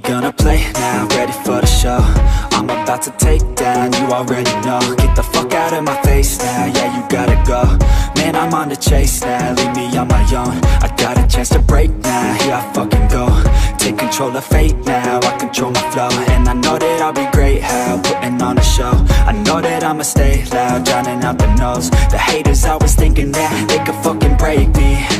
gonna play now, ready for the show. I'm about to take down, you already know. Get the fuck out of my face now, yeah, you gotta go. Man, I'm on the chase now, leave me on my own. I got a chance to break now, here I fucking go. Take control of fate now, I control my flow. And I know that I'll be great, how, putting on a show. I know that I'ma stay loud, drowning out the noise. The haters always thinking that they could fucking break me.